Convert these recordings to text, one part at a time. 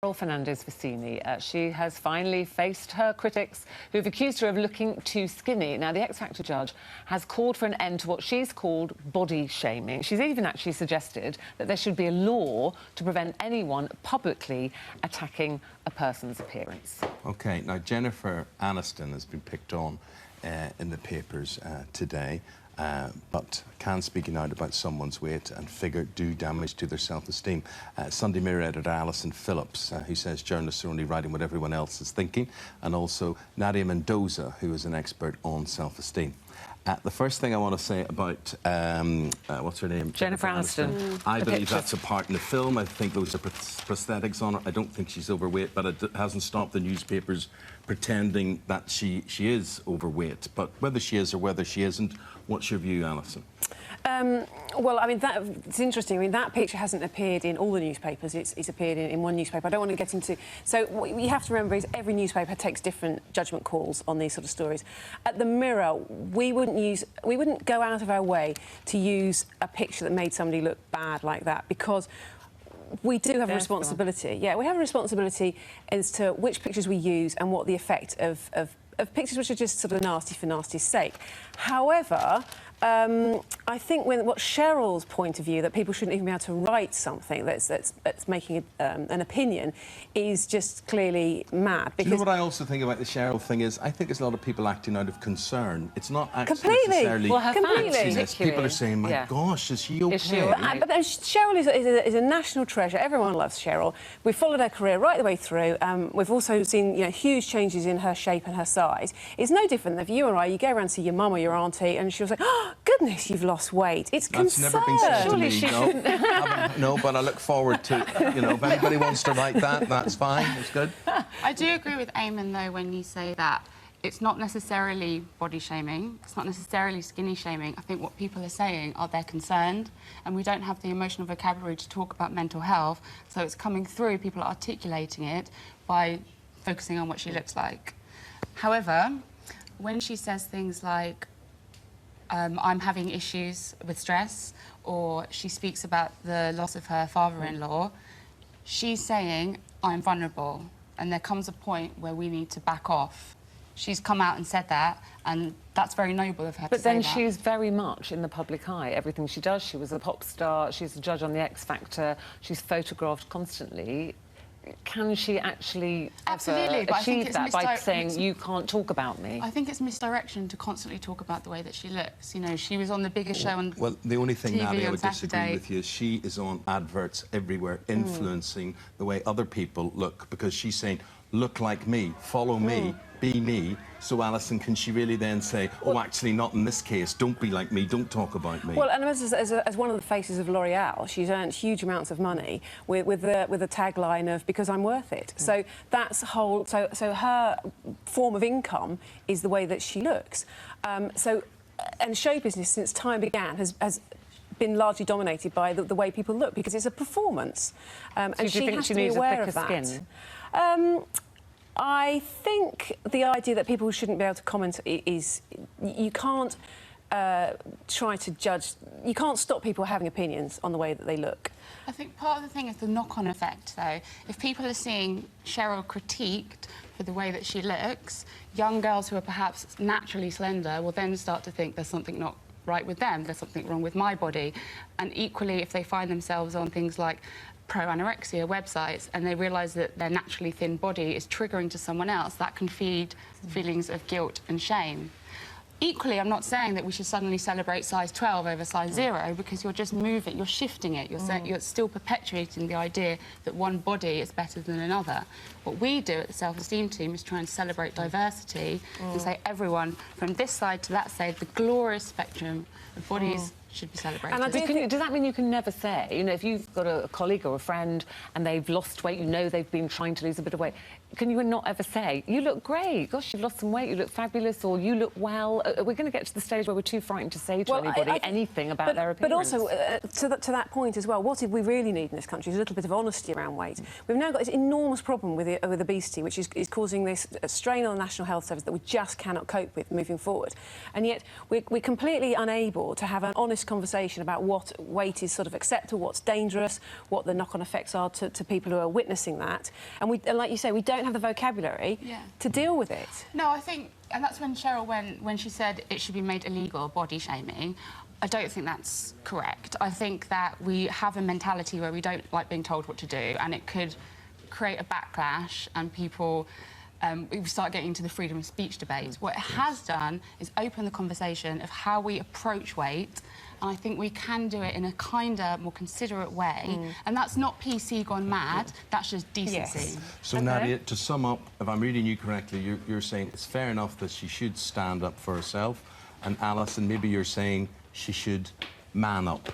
Cheryl Fernandez-Vicini. She has finally faced her critics who've accused her of looking too skinny. Now, the X Factor judge has called for an end to what she's called body shaming. She's even actually suggested that there should be a law to prevent anyone publicly attacking a person's appearance. OK, now Jennifer Aniston has been picked on in the papers today. But can speaking out about someone's weight and figure do damage to their self-esteem. Sunday Mirror editor Alison Phillips, who says journalists are only writing what everyone else is thinking, and also Nadia Mendoza, who is an expert on self-esteem. The first thing I want to say about, what's her name? Jennifer Aniston. I believe that's a part in the film. I think those are prosthetics on her. I don't think she's overweight, but it hasn't stopped the newspapers pretending that she is overweight. But whether she is or whether she isn't, what's your view, Alison? Well, I mean, it's interesting. I mean, that picture hasn't appeared in all the newspapers. It's appeared in one newspaper. I don't want to get into... So what you have to remember is every newspaper takes different judgment calls on these sort of stories. At the Mirror, we wouldn't go out of our way to use a picture that made somebody look bad like that, because we do have a responsibility. Yeah, we have a responsibility as to which pictures we use and what the effect of pictures which are just sort of nasty for nasty's sake. However, I think what Cheryl's point of view, that people shouldn't even be able to write something that's making an opinion, is just clearly mad. Because... Do you know what I also think about the Cheryl thing is, I think there's a lot of people acting out of concern. It's not actually necessarily... Well, her fans, people are saying, my gosh, is she okay? Is she right? But Cheryl is a national treasure. Everyone loves Cheryl. We've followed her career right the way through. We've also seen, huge changes in her shape and her size. It's no different than if you or I, you go around to see your mum or your auntie and she was like, oh, goodness, you've lost weight. It's concern. That's never been said to me, no. No, but I look forward to, if anybody wants to write that, that's fine, it's good. I do agree with Eamonn, though, when you say that it's not necessarily body shaming, it's not necessarily skinny shaming. I think what people are saying are they're concerned, and we don't have the emotional vocabulary to talk about mental health, so it's coming through, people are articulating it by focusing on what she looks like. However, when she says things like, I'm having issues with stress, or she speaks about the loss of her father-in-law, she's saying, I'm vulnerable, and there comes a point where we need to back off. She's come out and said that, and that's very noble of her to say that. But then she's very much in the public eye. Everything she does, she was a pop star, she's a judge on the X Factor, she's photographed constantly. Can she actually achieve that by saying, you can't talk about me? I think it's misdirection to constantly talk about the way that she looks. She was on the biggest show on Well, the only thing, TV Nadia, I would Saturday. disagree with you is she is on adverts everywhere, influencing the way other people look, because she's saying, look like me, follow me, be me. So, Alison, can she really then say, oh, actually, not in this case, don't be like me, don't talk about me? Well, and as one of the faces of L'Oreal, she's earned huge amounts of money with the tagline of, because I'm worth it. So that's so her form of income is the way that she looks. And show business, since time began, has been largely dominated by the way people look, because it's a performance. So and she has to be aware of that. Skin? I think the idea that people shouldn't be able to comment is... You can't try to judge... You can't stop people having opinions on the way that they look. I think part of the thing is the knock-on effect, though. If people are seeing Cheryl critiqued for the way that she looks, young girls who are perhaps naturally slender will then start to think there's something not right with them, there's something wrong with my body. And equally, if they find themselves on things like pro-anorexia websites and they realise that their naturally thin body is triggering to someone else, that can feed feelings of guilt and shame. Equally, I'm not saying that we should suddenly celebrate size 12 over size 0, because you're just moving, you're shifting it, you're still perpetuating the idea that one body is better than another. What we do at the Self-Esteem team is try and celebrate diversity and say everyone from this side to that side, the glorious spectrum of bodies should be celebrated. And does that mean you can never say, if you've got a colleague or a friend and they've lost weight, they've been trying to lose a bit of weight, can you not ever say, you look great, gosh, you've lost some weight, you look fabulous, or you look well? Are we going to get to the stage where we're too frightened to say to anybody anything about their appearance? But also, to that point as well, what we really need in this country is a little bit of honesty around weight. We've now got this enormous problem with obesity, which is causing this strain on the National Health Service that we just cannot cope with moving forward. And yet, we're completely unable to have an honest honest conversation about what weight is sort of acceptable, what's dangerous, what the knock-on effects are to people who are witnessing that. And like you say, we don't have the vocabulary to deal with it. No, I think, and that's when Cheryl, when she said it should be made illegal, body shaming, I don't think that's correct. I think that we have a mentality where we don't like being told what to do, and it could create a backlash, and people we start getting into the freedom of speech debates. What it has done is open the conversation of how we approach weight, and I think we can do it in a kinder, more considerate way. And that's not PC gone mad, that's just decency. Yes. So, Nadia, to sum up, if I'm reading you correctly, you're saying it's fair enough that she should stand up for herself, and Alison, maybe you're saying she should man up.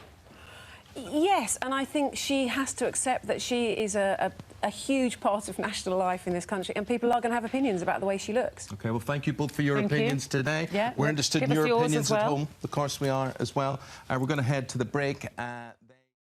Yes, and I think she has to accept that she is a huge part of national life in this country, and people are going to have opinions about the way she looks. OK, well, thank you both for your opinions today. Yeah, we're interested in your opinions at home. Of course we are as well. We're going to head to the break.